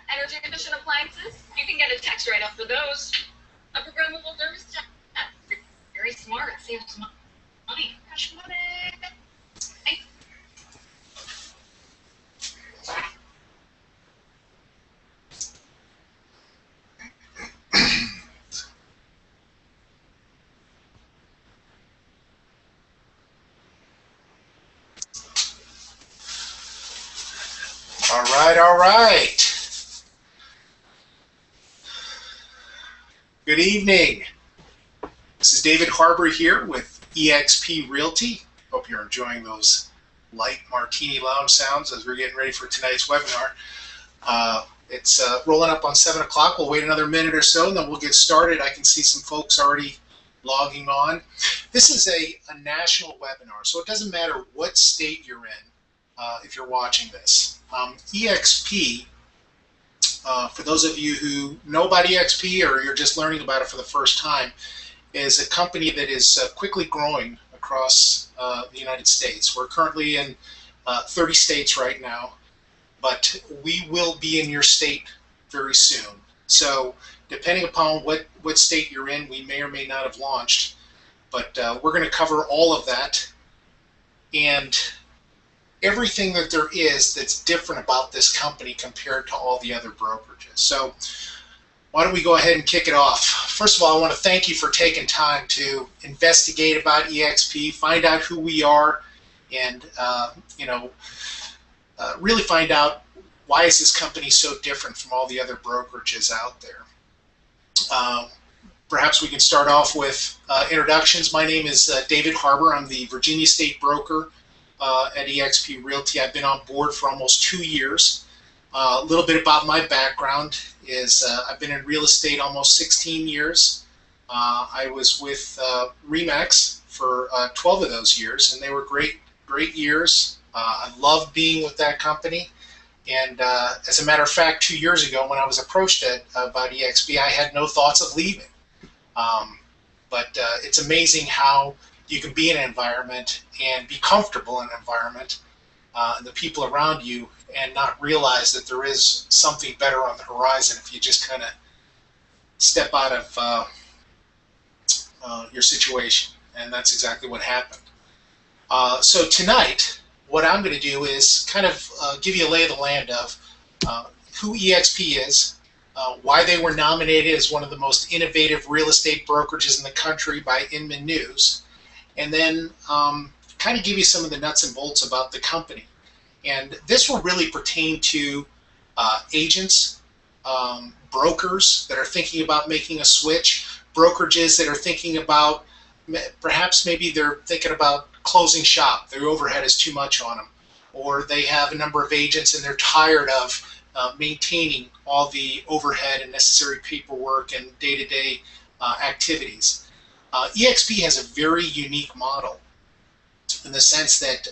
Energy efficient appliances, you can get a tax write-off for those. A programmable thermostat, very smart, saves money. Cash money. Hey. All right. Good evening. This is David Harbour here with eXp Realty, Hope you're enjoying those light martini lounge sounds as we're getting ready for tonight's webinar. It's rolling up on 7 o'clock. We'll wait another minute or so, and then we'll get started. I can see some folks already logging on. This is a national webinar, so it doesn't matter what state you're in if you're watching this. eXp, for those of you who know about eXp or you're just learning about it for the first time, is a company that is quickly growing across the United States. We're currently in 30 states right now, but we will be in your state very soon. So depending upon what state you're in, we may or may not have launched, but we're going to cover all of that and everything that there is that's different about this company compared to all the other brokerages. So why don't we go ahead and kick it off? First of all, I want to thank you for taking time to investigate about eXp, find out who we are, and really find out why is this company so different from all the other brokerages out there. Perhaps we can start off with introductions. My name is David Harbour. I'm the Virginia State Broker at eXp Realty. I've been on board for almost 2 years. A little bit about my background is I've been in real estate almost 16 years. I was with RE/MAX for 12 of those years, and they were great years. I loved being with that company. And as a matter of fact, 2 years ago when I was approached about eXp, I had no thoughts of leaving. But it's amazing how you can be in an environment and be comfortable in an environment and the people around you and not realize that there is something better on the horizon if you just kind of step out of your situation. And that's exactly what happened. So tonight, what I'm going to do is kind of give you a lay of the land of who eXp is, why they were nominated as one of the most innovative real estate brokerages in the country by Inman News, and then kind of give you some of the nuts and bolts about the company. And this will really pertain to agents, brokers that are thinking about making a switch, brokerages that are thinking about perhaps maybe they're thinking about closing shop. Their overhead is too much on them, or they have a number of agents and they're tired of maintaining all the overhead and necessary paperwork and day-to-day activities. eXp has a very unique model in the sense that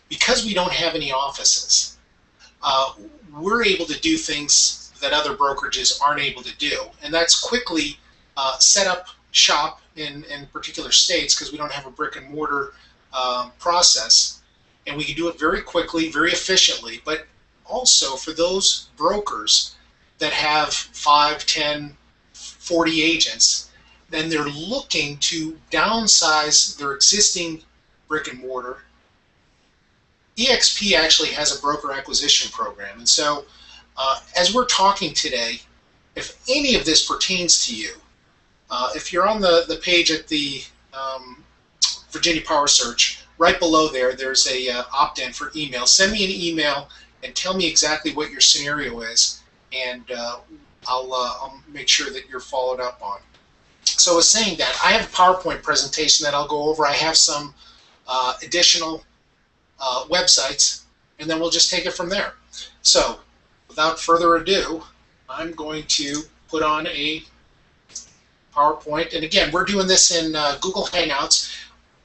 because we don't have any offices, we're able to do things that other brokerages aren't able to do, and that's quickly set up shop in particular states because we don't have a brick and mortar process, and we can do it very quickly, very efficiently. But also for those brokers that have 5, 10, 40 agents, then they're looking to downsize their existing brick and mortar. eXp actually has a broker acquisition program, and so as we're talking today, if any of this pertains to you, if you're on the page at the Virginia Power Search, right below there's a opt-in for email. Send me an email and tell me exactly what your scenario is, and I'll make sure that you're followed up on. So I was saying that I have a PowerPoint presentation that I'll go over. I have some additional websites, and then we'll just take it from there. So without further ado, I'm going to put on a PowerPoint, and again, we're doing this in Google Hangouts.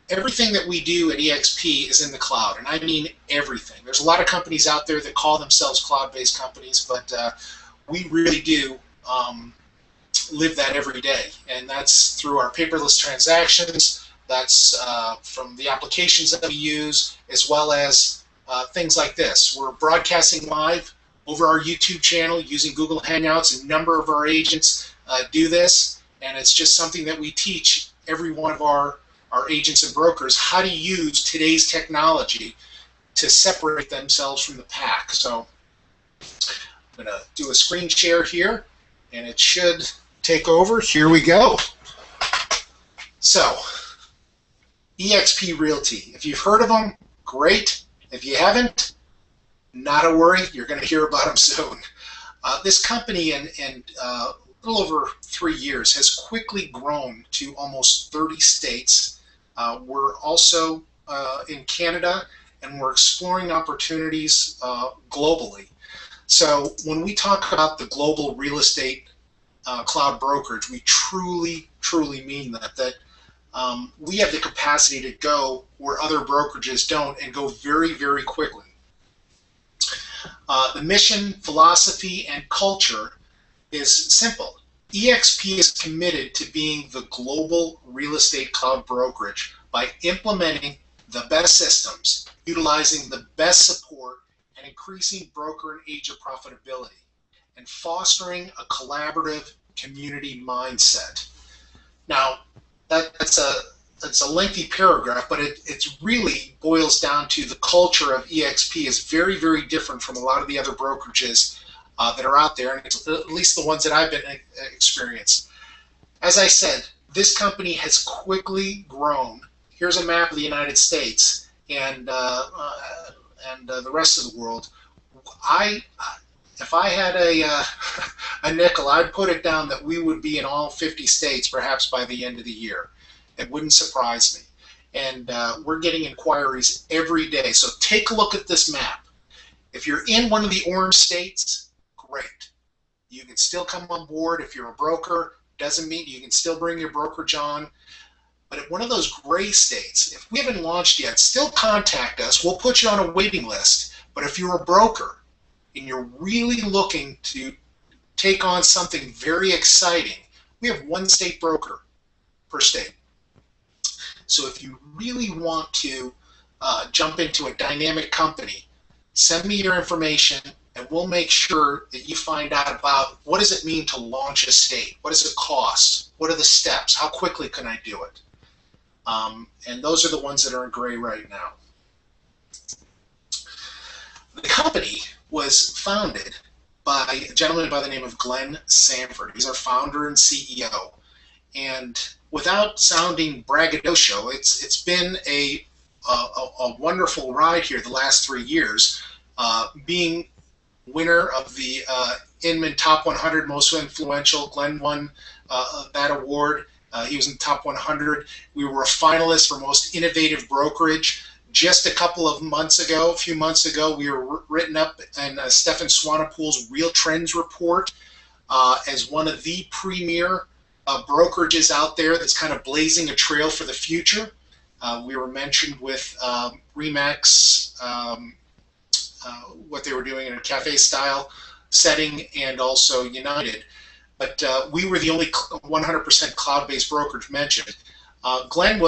Everything that we do at eXp is in the cloud, and I mean everything. There's a lot of companies out there that call themselves cloud-based companies, but we really do live that every day, and that's through our paperless transactions. That's from the applications that we use, as well as things like this. We're broadcasting live over our YouTube channel using Google Hangouts. A number of our agents do this, and it's just something that we teach every one of our agents and brokers how to use today's technology to separate themselves from the pack. So I'm going to do a screen share here, and it should take over. Here we go. So eXp Realty. If you've heard of them, great. If you haven't, not a worry. You're going to hear about them soon. This company in a little over 3 years has quickly grown to almost 30 states. We're also in Canada, and we're exploring opportunities globally. So when we talk about the global real estate cloud brokerage, we truly, truly mean that we have the capacity to go where other brokerages don't and go very, very quickly. The mission, philosophy, and culture is simple. eXp is committed to being the global real estate cloud brokerage by implementing the best systems, utilizing the best support, and increasing broker and agent profitability, and fostering a collaborative community mindset. Now, that's a lengthy paragraph, but it really boils down to the culture of eXp is very, very different from a lot of the other brokerages that are out there, and it's at least the ones that I've been experienced. As I said, this company has quickly grown. Here's a map of the United States and the rest of the world. If I had a nickel, I'd put it down that we would be in all 50 states perhaps by the end of the year. It wouldn't surprise me. And we're getting inquiries every day. So take a look at this map. If you're in one of the orange states, great. You can still come on board. If you're a broker, doesn't mean you can still bring your brokerage on. But at one of those gray states, if we haven't launched yet, still contact us. We'll put you on a waiting list. But if you're a broker and you're really looking to take on something very exciting, we have one state broker per state. So if you really want to jump into a dynamic company, send me your information and we'll make sure that you find out about what does it mean to launch a state? What does it cost? What are the steps? How quickly can I do it? And those are the ones that are in gray right now. The company was founded by a gentleman by the name of Glenn Sanford. He's our founder and CEO. And without sounding braggadocio, it's been a wonderful ride here the last 3 years, being winner of the Inman Top 100 Most Influential. Glenn won that award. He was in the top 100. We were a finalist for Most Innovative Brokerage. Just a few months ago, we were written up in Stefan Swanepoel's Real Trends Report as one of the premier brokerages out there that's kind of blazing a trail for the future. We were mentioned with Remax, what they were doing in a cafe style setting, and also United. But we were the only 100% cloud-based brokerage mentioned. Glenn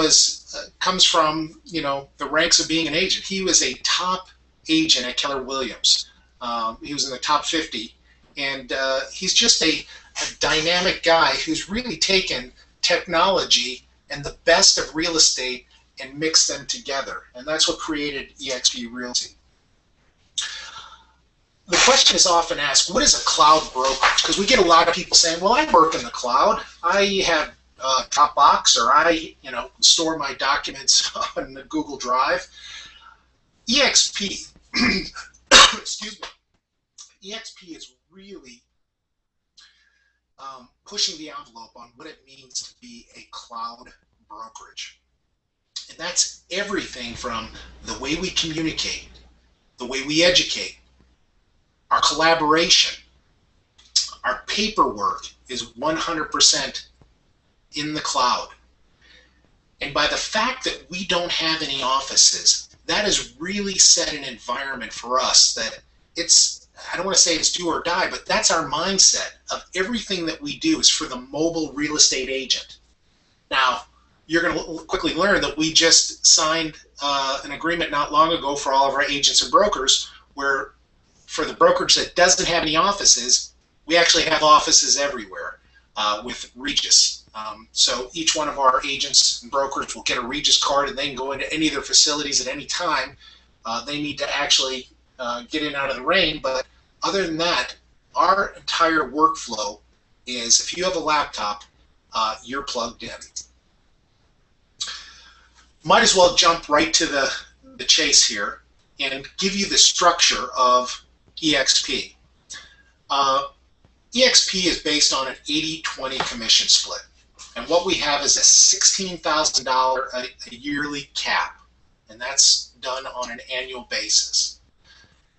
comes from the ranks of being an agent. He was a top agent at Keller Williams. He was in the top 50, and he's just a dynamic guy who's really taken technology and the best of real estate and mixed them together, and that's what created eXp Realty. The question is often asked, what is a cloud brokerage? Because we get a lot of people saying, well, I work in the cloud. I have Dropbox, or I store my documents on the Google Drive. eXp, excuse me, eXp is really pushing the envelope on what it means to be a cloud brokerage. And that's everything from the way we communicate, the way we educate, our collaboration, our paperwork is 100% in the cloud. And by the fact that we don't have any offices, that has really set an environment for us that I don't want to say it's do or die, but that's our mindset of everything that we do is for the mobile real estate agent. Now, you're going to quickly learn that we just signed an agreement not long ago for all of our agents and brokers where for the brokerage that doesn't have any offices, we actually have offices everywhere with Regus. So each one of our agents and brokers will get a Regus card and they can go into any of their facilities at any time. They need to actually get in out of the rain, but other than that, our entire workflow is if you have a laptop, you're plugged in. Might as well jump right to the chase here and give you the structure of eXp. eXp is based on an 80-20 commission split. And what we have is a $16,000 a yearly cap. and that's done on an annual basis.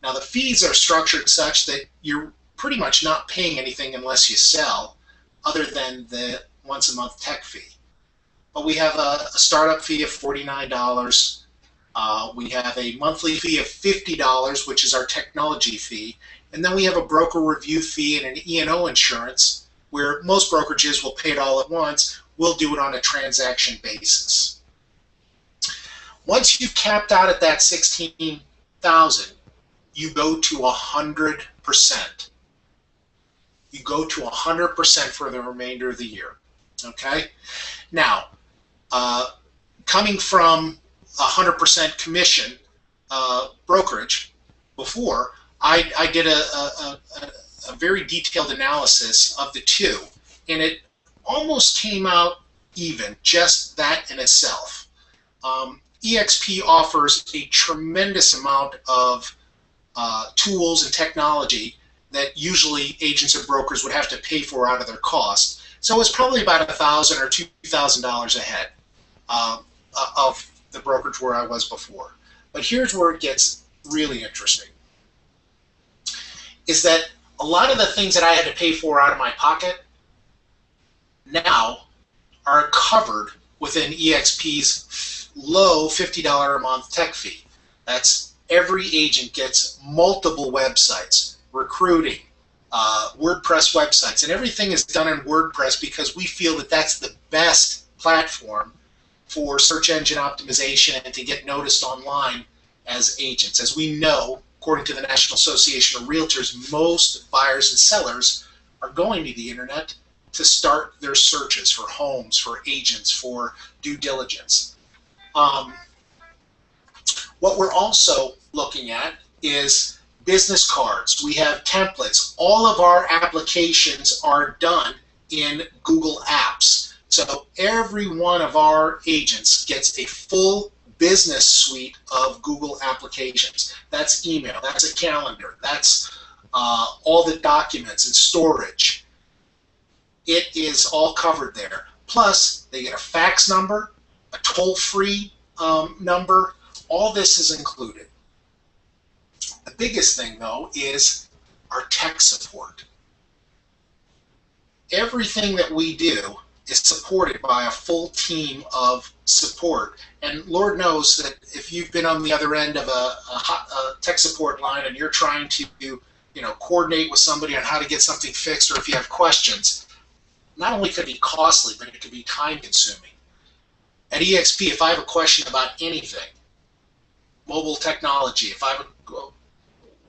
Now the fees are structured such that you're pretty much not paying anything unless you sell, other than the once a month tech fee. But we have a startup fee of $49. We have a monthly fee of $50, which is our technology fee. And then we have a broker review fee and an E&O insurance, where most brokerages will pay it all at once. We'll do it on a transaction basis. Once you've capped out at that $16,000, you go to 100%. You go to 100% for the remainder of the year. Okay? Now, coming from 100% commission brokerage before, I did a very detailed analysis of the two, and it almost came out even, just that in itself. eXp offers a tremendous amount of tools and technology that usually agents or brokers would have to pay for out of their cost. So it's probably about $1,000 or $2,000 ahead of the brokerage where I was before. But here's where it gets really interesting, is that a lot of the things that I had to pay for out of my pocket now are covered within eXp's low $50 a month tech fee. That's every agent gets multiple websites, recruiting, WordPress websites, and everything is done in WordPress because we feel that that's the best platform for search engine optimization and to get noticed online as agents. As we know, according to the National Association of Realtors, most buyers and sellers are going to the internet to start their searches for homes, for agents, for due diligence. What we're also looking at is business cards. We have templates. All of our applications are done in Google Apps. So every one of our agents gets a full business suite of Google applications. That's email, that's a calendar, that's all the documents and storage. It is all covered there. Plus, they get a fax number, a toll-free number. All this is included. The biggest thing, though, is our tech support. Everything that we do is supported by a full team of support. And Lord knows that if you've been on the other end of a tech support line and you're trying to coordinate with somebody on how to get something fixed, or if you have questions, not only could it be costly, but it could be time consuming. At eXp, if I have a question about anything, mobile technology, if I have a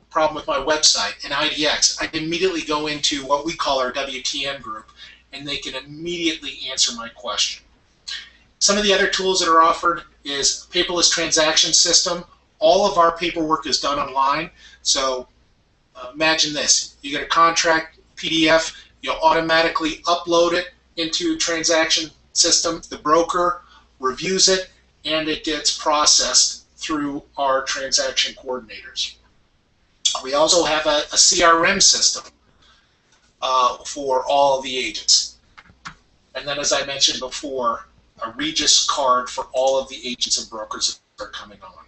problem with my website and IDX, I can immediately go into what we call our WTM group, and they can immediately answer my question. Some of the other tools that are offered is paperless transaction system. All of our paperwork is done online. So imagine this. You get a contract PDF, you'll automatically upload it into a transaction system. The broker reviews it, and it gets processed through our transaction coordinators. We also have a CRM system for all of the agents. And then, as I mentioned before, a Regis card for all of the agents and brokers that are coming on.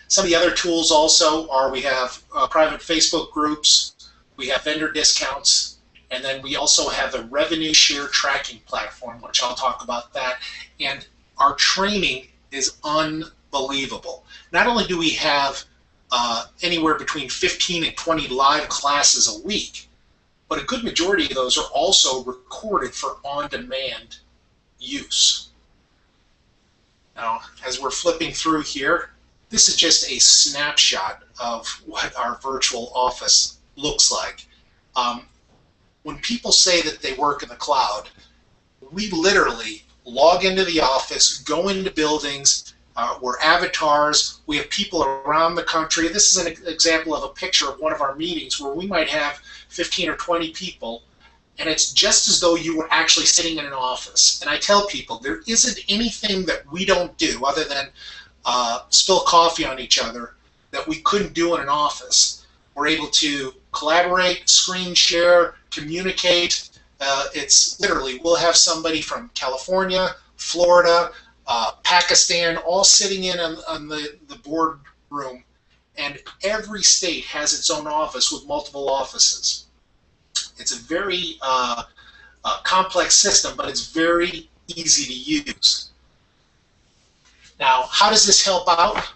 Some of the other tools also are, we have private Facebook groups, we have vendor discounts, and then we also have a revenue share tracking platform, which I'll talk about that. And our training is unbelievable. Not only do we have anywhere between 15 and 20 live classes a week, but a good majority of those are also recorded for on-demand use. Now, as we're flipping through here, this is just a snapshot of what our virtual office looks like. When people say that they work in the cloud, we literally log into the office, go into buildings, we're avatars, we have people around the country. This is an example of a picture of one of our meetings where we might have 15 or 20 people, and it's just as though you were actually sitting in an office. And I tell people there isn't anything that we don't do other than spill coffee on each other that we couldn't do in an office. We're able to collaborate, screen share, communicate. It's literally, we'll have somebody from California, Florida, Pakistan, all sitting in on the boardroom, and every state has its own office with multiple offices. It's a very complex system, but it's very easy to use. Now, how does this help out?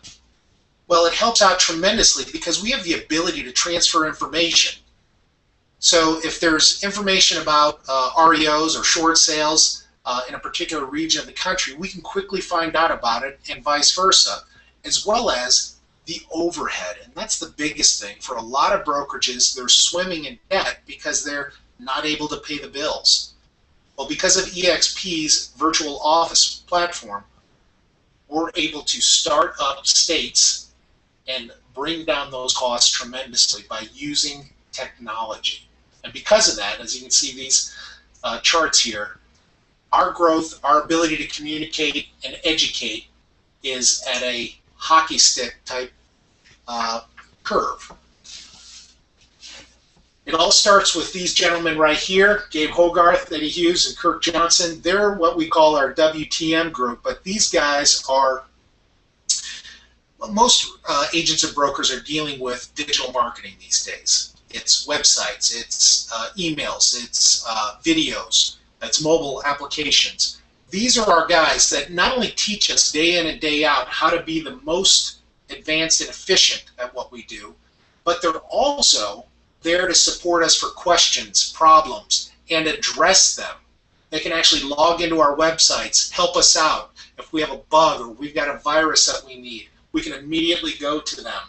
Well, it helps out tremendously because we have the ability to transfer information. So if there's information about REOs or short sales in a particular region of the country, we can quickly find out about it, and vice versa, as well as the overhead. And that's the biggest thing. For a lot of brokerages, they're swimming in debt because they're not able to pay the bills. Well, because of eXp's virtual office platform, we're able to start up states and bring down those costs tremendously by using technology. And because of that, as you can see these charts here, our growth, our ability to communicate and educate is at a hockey stick type curve. It all starts with these gentlemen right here, Gabe Hogarth, Eddie Hughes, and Kirk Johnson. They're what we call our WTM group, but these guys are, most agents and brokers are dealing with digital marketing these days. It's websites, it's emails, it's videos, it's mobile applications. These are our guys that not only teach us day in and day out how to be the most advanced and efficient at what we do, but they're also there to support us for questions, problems, and address them. They can actually log into our websites, help us out. If we have a bug or we've got a virus that we need, we can immediately go to them.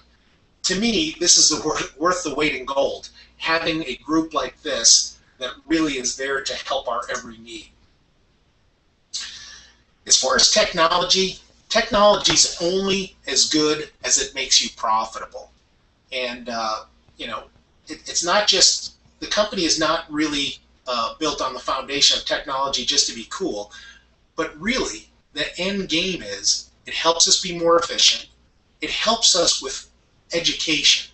To me, this is worth the weight in gold, having a group like this that really is there to help our every need. As far as technology, technology is only as good as it makes you profitable. And, you know, it's not just, the company is not really built on the foundation of technology just to be cool, but really the end game is it helps us be more efficient. It helps us with education.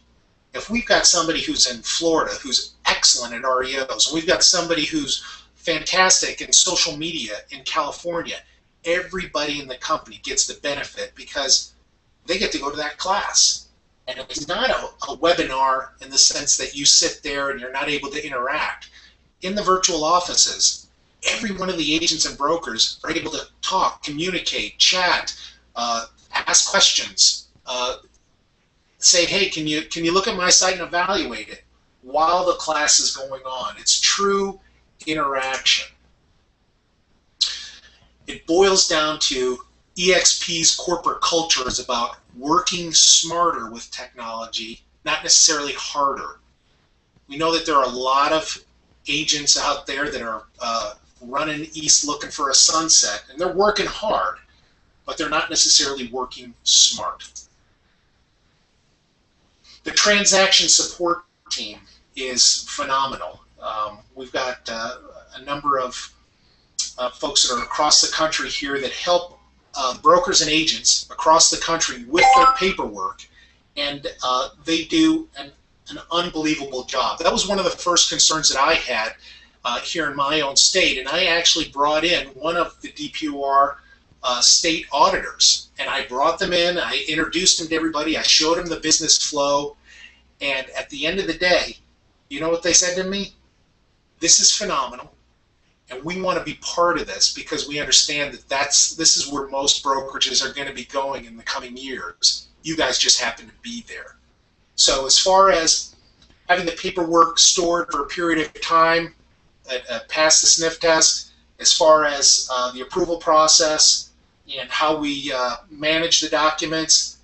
If we've got somebody who's in Florida who's excellent at REOs, and we've got somebody who's fantastic in social media in California, everybody in the company gets the benefit because they get to go to that class. And it's not a webinar in the sense that you sit there and you're not able to interact. In the virtual offices, every one of the agents and brokers are able to talk, communicate, chat, ask questions, say, hey, can you look at my site and evaluate it while the class is going on. It's true interaction. It boils down to eXp's corporate culture is about working smarter with technology, not necessarily harder. We know that there are a lot of agents out there that are running east looking for a sunset, and they're working hard, but they're not necessarily working smart. The transaction support team is phenomenal. We've got a number of folks that are across the country here that help brokers and agents across the country with their paperwork, and they do an unbelievable job. That was one of the first concerns that I had here in my own state, and I actually brought in one of the DPOR state auditors, and I brought them in, I introduced them to everybody, I showed them the business flow, and at the end of the day, you know what they said to me? This is phenomenal, and we want to be part of this because we understand that this is where most brokerages are going to be going in the coming years. You guys just happen to be there. So as far as having the paperwork stored for a period of time, pass the sniff test, as far as the approval process and how we manage the documents,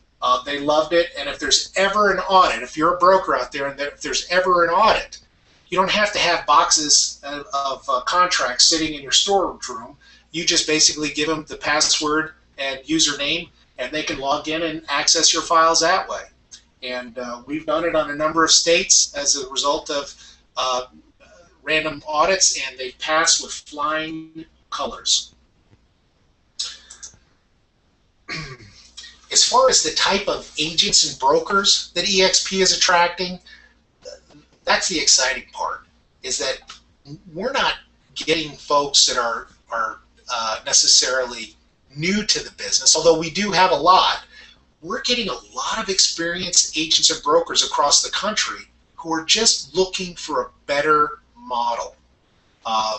they loved it. And if there's ever an audit, if you're a broker out there and if there's ever an audit, you don't have to have boxes of contracts sitting in your storage room. You just basically give them the password and username, and they can log in and access your files that way. And we've done it on a number of states as a result of random audits, and they've passed with flying colors. As far as the type of agents and brokers that eXp is attracting, that's the exciting part, is that we're not getting folks that are necessarily new to the business, although we do have a lot. We're getting a lot of experienced agents and brokers across the country who are just looking for a better model. A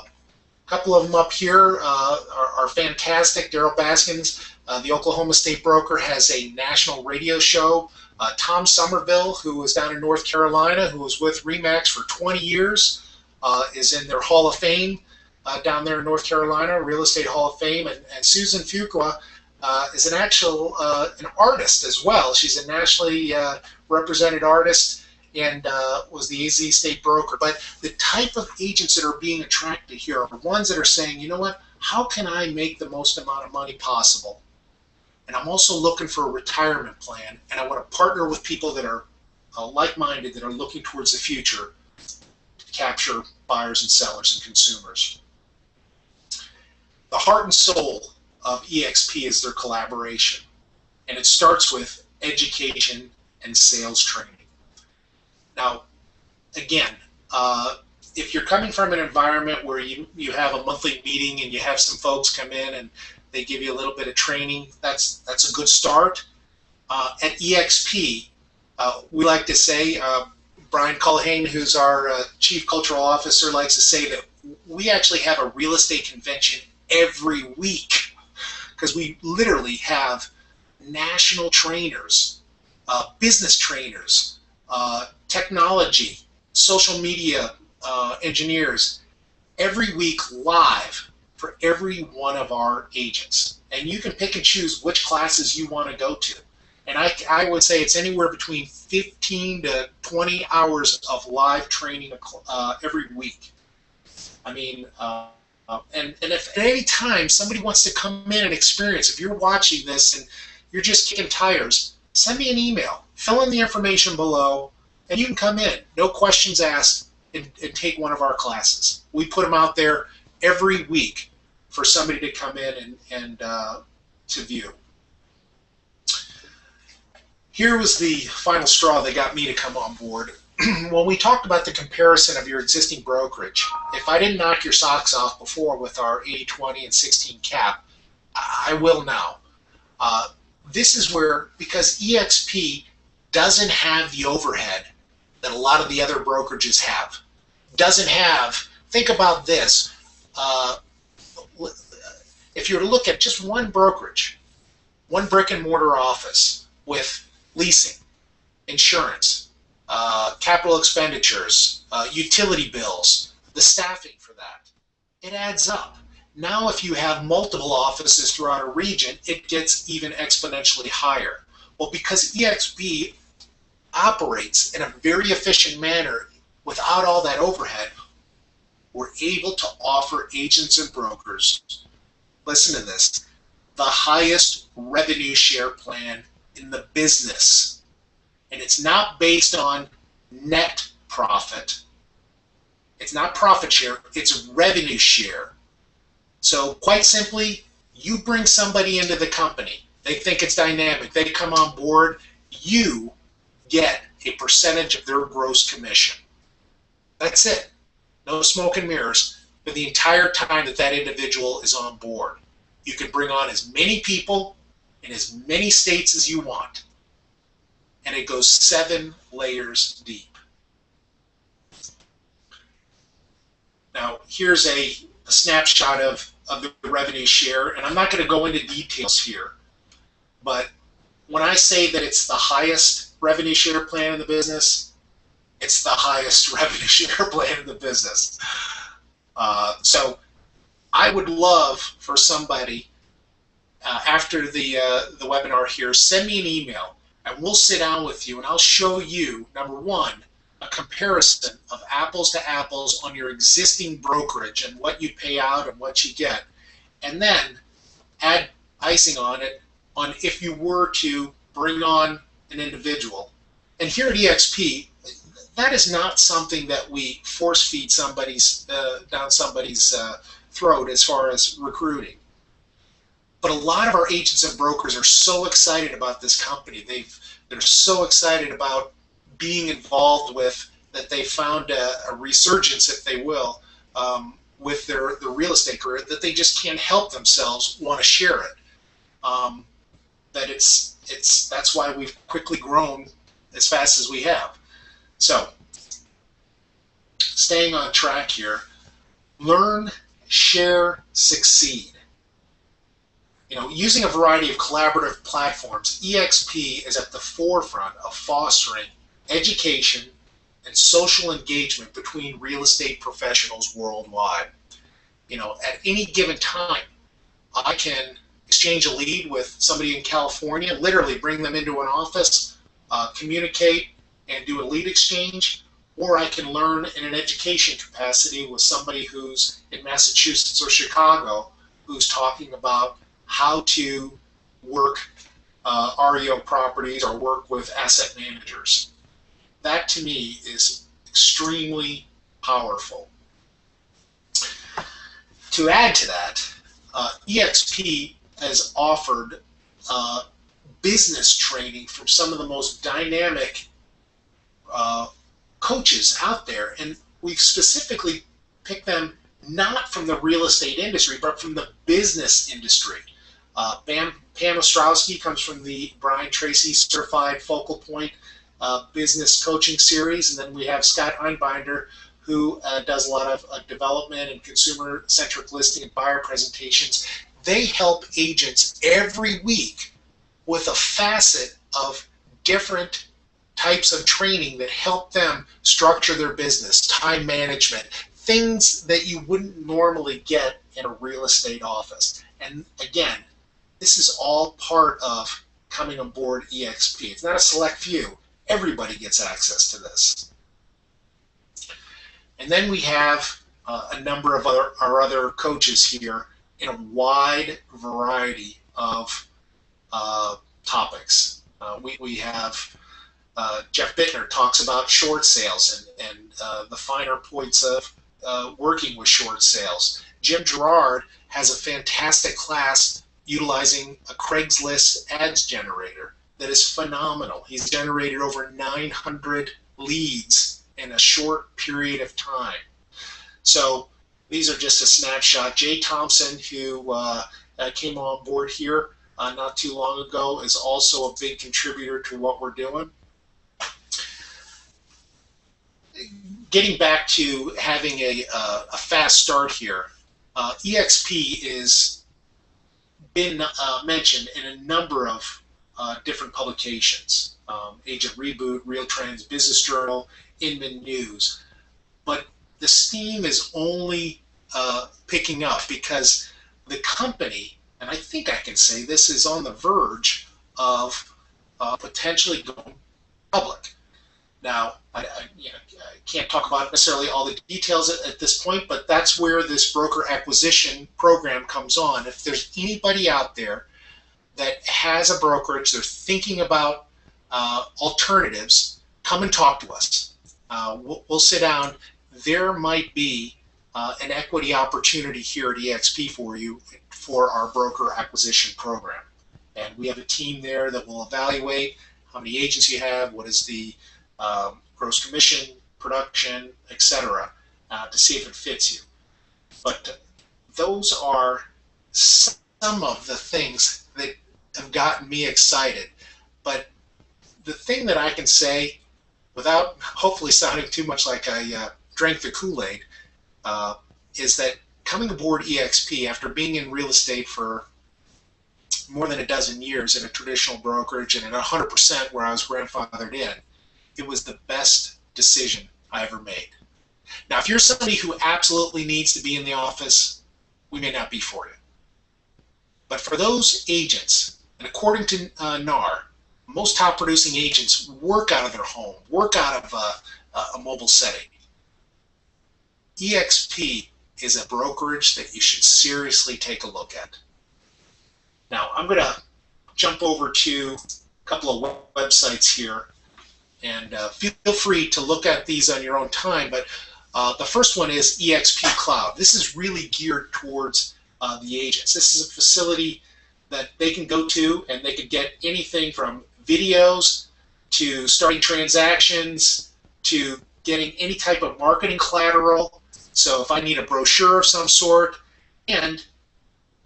couple of them up here are fantastic. Daryl Baskins, the Oklahoma State broker, has a national radio show. Tom Somerville, who is down in North Carolina, who was with RE/MAX for 20 years, is in their Hall of Fame down there in North Carolina, Real Estate Hall of Fame. And Susan Fuqua is an artist as well. She's a nationally represented artist and was the AZ State broker. But the type of agents that are being attracted here are ones that are saying, you know what, how can I make the most amount of money possible? And I'm also looking for a retirement plan, and I want to partner with people that are like-minded, that are looking towards the future to capture buyers and sellers and consumers. The heart and soul of eXp is their collaboration, and it starts with education and sales training. Now, again, if you're coming from an environment where you have a monthly meeting and you have some folks come in and they give you a little bit of training, that's a good start. At eXp, we like to say, Brian Culhane, who's our Chief Cultural Officer, likes to say that we actually have a real estate convention every week, because we literally have national trainers, business trainers, technology, social media engineers, every week live for every one of our agents. And you can pick and choose which classes you want to go to. And I would say it's anywhere between 15 to 20 hours of live training every week. I mean, and if at any time somebody wants to come in and experience, if you're watching this and you're just kicking tires, send me an email, fill in the information below, and you can come in, no questions asked, and take one of our classes. We put them out there every week for somebody to come in and to view. Here was the final straw that got me to come on board. When we talked about the comparison of your existing brokerage, if I didn't knock your socks off before with our 80/20 and 16 cap, I will now. This is where, because eXp doesn't have the overhead that a lot of the other brokerages have, doesn't have, think about this, if you were to look at just one brokerage, one brick and mortar office with leasing, insurance, capital expenditures, utility bills, the staffing for that, it adds up. Now if you have multiple offices throughout a region, it gets even exponentially higher. Well, because eXp operates in a very efficient manner without all that overhead, we're able to offer agents and brokers, listen to this, the highest revenue share plan in the business. And it's not based on net profit. It's not profit share, it's revenue share. So quite simply, you bring somebody into the company, they think it's dynamic, they come on board, you get a percentage of their gross commission. That's it. No smoke and mirrors for the entire time that that individual is on board. You can bring on as many people in as many states as you want. And it goes 7 layers deep. Now, here's a snapshot of the revenue share, and I'm not going to go into details here, but when I say that it's the highest revenue share plan in the business, it's the highest revenue share plan in the business. So I would love for somebody, after the webinar here, send me an email, and we'll sit down with you, and I'll show you, number one, a comparison of apples to apples on your existing brokerage and what you pay out and what you get, and then add icing on it on if you were to bring on an individual. And here at eXp, that is not something that we force feed down somebody's throat as far as recruiting. But a lot of our agents and brokers are so excited about this company. They're so excited about being involved with that they found a resurgence, if they will, with their real estate career, that they just can't help themselves want to share it. that that's why we've quickly grown as fast as we have. So, staying on track here, learn, share, succeed. Using a variety of collaborative platforms, eXp is at the forefront of fostering education and social engagement between real estate professionals worldwide. At any given time, I can exchange a lead with somebody in California, literally bring them into an office, communicate, and do a lead exchange, or I can learn in an education capacity with somebody who's in Massachusetts or Chicago who's talking about how to work REO properties or work with asset managers. That to me is extremely powerful. To add to that, eXp has offered business training from some of the most dynamic coaches out there, and we've specifically picked them not from the real estate industry, but from the business industry. Pam Ostrowski comes from the Brian Tracy Certified Focal Point Business Coaching Series, and then we have Scott Einbinder, who does a lot of development and consumer-centric listing and buyer presentations. They help agents every week with a facet of different types of training that help them structure their business, time management, things that you wouldn't normally get in a real estate office. And again, this is all part of coming aboard eXp. It's not a select few. Everybody gets access to this. And then we have a number of our other coaches here in a wide variety of topics. We have Jeff Bittner talks about short sales and the finer points of working with short sales. Jim Gerard has a fantastic class utilizing a Craigslist ads generator that is phenomenal. He's generated over 900 leads in a short period of time. So these are just a snapshot. Jay Thompson, who came on board here not too long ago, is also a big contributor to what we're doing. Getting back to having a fast start here, eXp is been mentioned in a number of different publications. Agent Reboot, Real Trends, Business Journal, Inman News. But the steam is only picking up because the company, and I think I can say this, is on the verge of potentially going public. Now, I can't talk about necessarily all the details at this point, but that's where this broker acquisition program comes on. If there's anybody out there that has a brokerage, they're thinking about alternatives, come and talk to us. We'll sit down. There might be an equity opportunity here at eXp for you for our broker acquisition program. And we have a team there that will evaluate how many agents you have, what is the gross commission, production, etc., to see if it fits you. But those are some of the things that have gotten me excited. But the thing that I can say, without hopefully sounding too much like I drank the Kool-Aid, is that coming aboard eXp after being in real estate for more than a dozen years in a traditional brokerage and at 100% where I was grandfathered in, it was the best decision I ever made. Now, if you're somebody who absolutely needs to be in the office, we may not be for you. But for those agents, and according to NAR, most top producing agents work out of their home, work out of a mobile setting. eXp is a brokerage that you should seriously take a look at. Now, I'm going to jump over to a couple of websites here, and feel free to look at these on your own time, but the first one is eXp Cloud. This is really geared towards the agents. This is a facility that they can go to, and they can get anything from videos to starting transactions to getting any type of marketing collateral. So if I need a brochure of some sort, and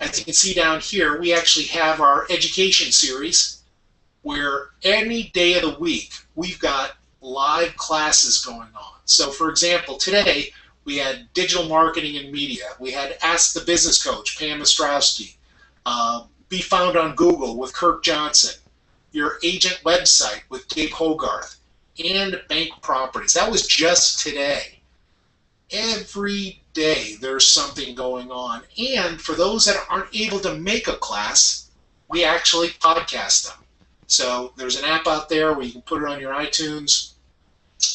As you can see down here, we actually have our education series where any day of the week we've got live classes going on. So for example, today we had digital marketing and media. We had Ask the Business Coach, Pam Ostrowski. Be Found on Google with Kirk Johnson. Your Agent Website with Gabe Hogarth. And Bank Properties. That was just today. Every day there's something going on. And for those that aren't able to make a class, we actually podcast them. So there's an app out there where you can put it on your iTunes,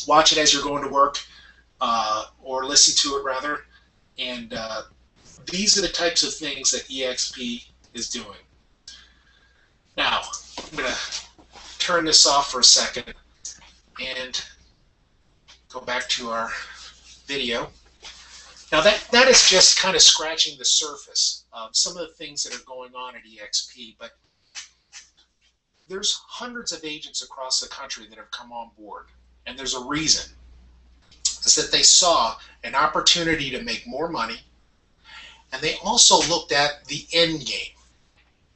watch it as you're going to work, or listen to it rather. And these are the types of things that eXp is doing. Now, I'm going to turn this off for a second and go back to our video. Now that is just kind of scratching the surface of some of the things that are going on at eXp, but there's hundreds of agents across the country that have come on board, and there's a reason. It's that they saw an opportunity to make more money, and they also looked at the end game.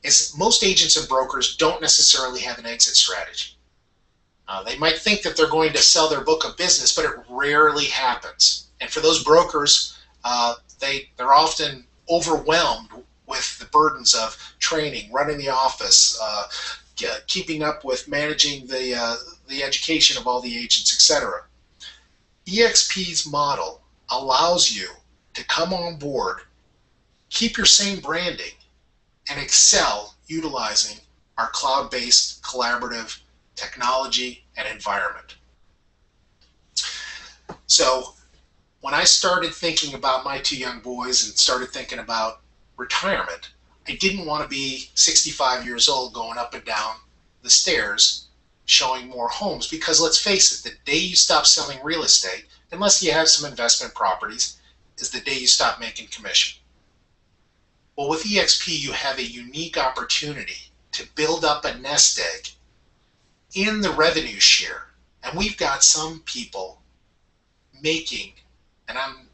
Is most agents and brokers don't necessarily have an exit strategy. They might think that they're going to sell their book of business, but it rarely happens. And for those brokers, they're often overwhelmed with the burdens of training, running the office, keeping up with managing the education of all the agents, etc. eXp's model allows you to come on board, keep your same branding, and excel utilizing our cloud-based collaborative technology and environment. So when I started thinking about my two young boys and started thinking about retirement, I didn't want to be 65 years old going up and down the stairs showing more homes, because let's face it, the day you stop selling real estate, unless you have some investment properties, is the day you stop making commission. Well, with eXp, you have a unique opportunity to build up a nest egg in the revenue share. And we've got some people making, and I'm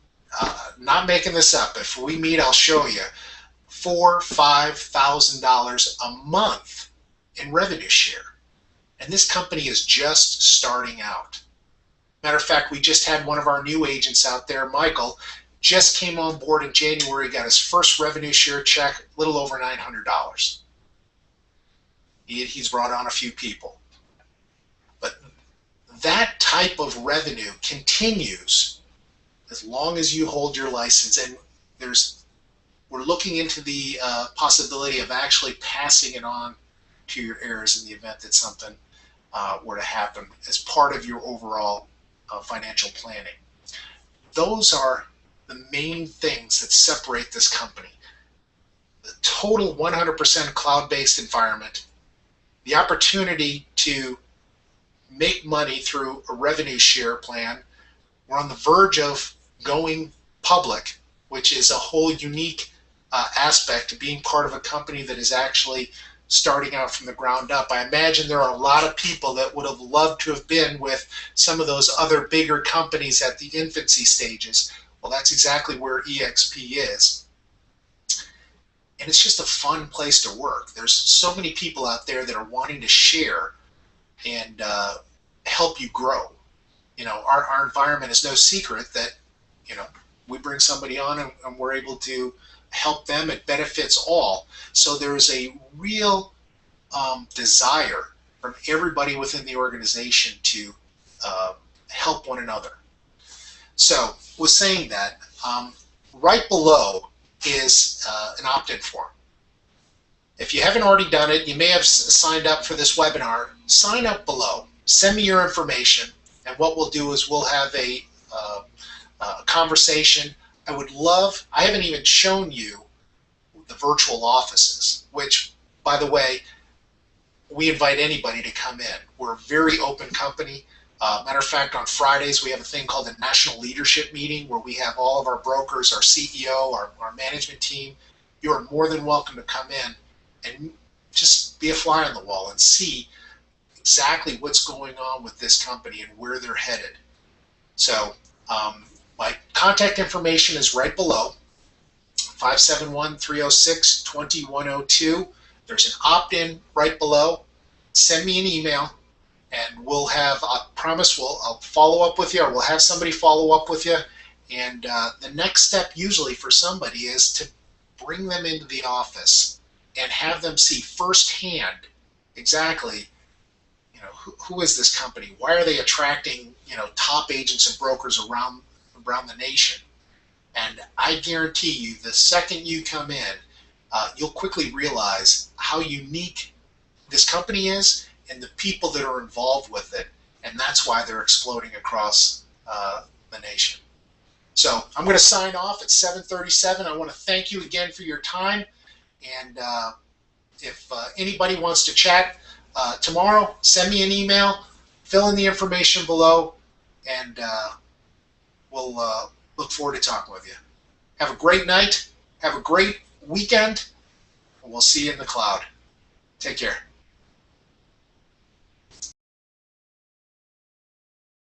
not making this up, if we meet, I'll show you, $4,000–$5,000 a month in revenue share. And this company is just starting out. Matter of fact, we just had one of our new agents out there, Michael, just came on board in January, got his first revenue share check, a little over $900. He's brought on a few people. But that type of revenue continues as long as you hold your license. And we're looking into the possibility of actually passing it on to your heirs in the event that something were to happen as part of your overall financial planning. Those are the main things that separate this company. The total 100% cloud-based environment, the opportunity to make money through a revenue share plan. We're on the verge of going public, which is a whole unique aspect of being part of a company that is actually starting out from the ground up. I imagine there are a lot of people that would have loved to have been with some of those other bigger companies at the infancy stages. Well, that's exactly where eXp is. And it's just a fun place to work. There's so many people out there that are wanting to share and help you grow. You know, our environment is no secret that, you know, we bring somebody on and we're able to help them. It benefits all. So there's a real desire from everybody within the organization to help one another. So with saying that, right below is an opt-in form. If you haven't already done it, you may have signed up for this webinar. Sign up below. Send me your information, and what we'll do is we'll have a conversation. I haven't even shown you the virtual offices, which, by the way, we invite anybody to come in. We're a very open company. Matter of fact, on Fridays we have a thing called a National Leadership Meeting where we have all of our brokers, our CEO, our management team. You are more than welcome to come in and just be a fly on the wall and see exactly what's going on with this company and where they're headed. So my contact information is right below. 571-306-2102. There's an opt-in right below. Send me an email, and we'll have, I promise I'll follow up with you, or we'll have somebody follow up with you. And the next step usually for somebody is to bring them into the office and have them see firsthand exactly, who is this company? Why are they attracting, top agents and brokers around the nation? And I guarantee you, the second you come in, you'll quickly realize how unique this company is and the people that are involved with it. And that's why they're exploding across the nation. So I'm going to sign off at 7:37. I want to thank you again for your time. And if anybody wants to chat tomorrow, send me an email, fill in the information below, and we'll look forward to talking with you. Have a great night. Have a great weekend. And we'll see you in the cloud. Take care.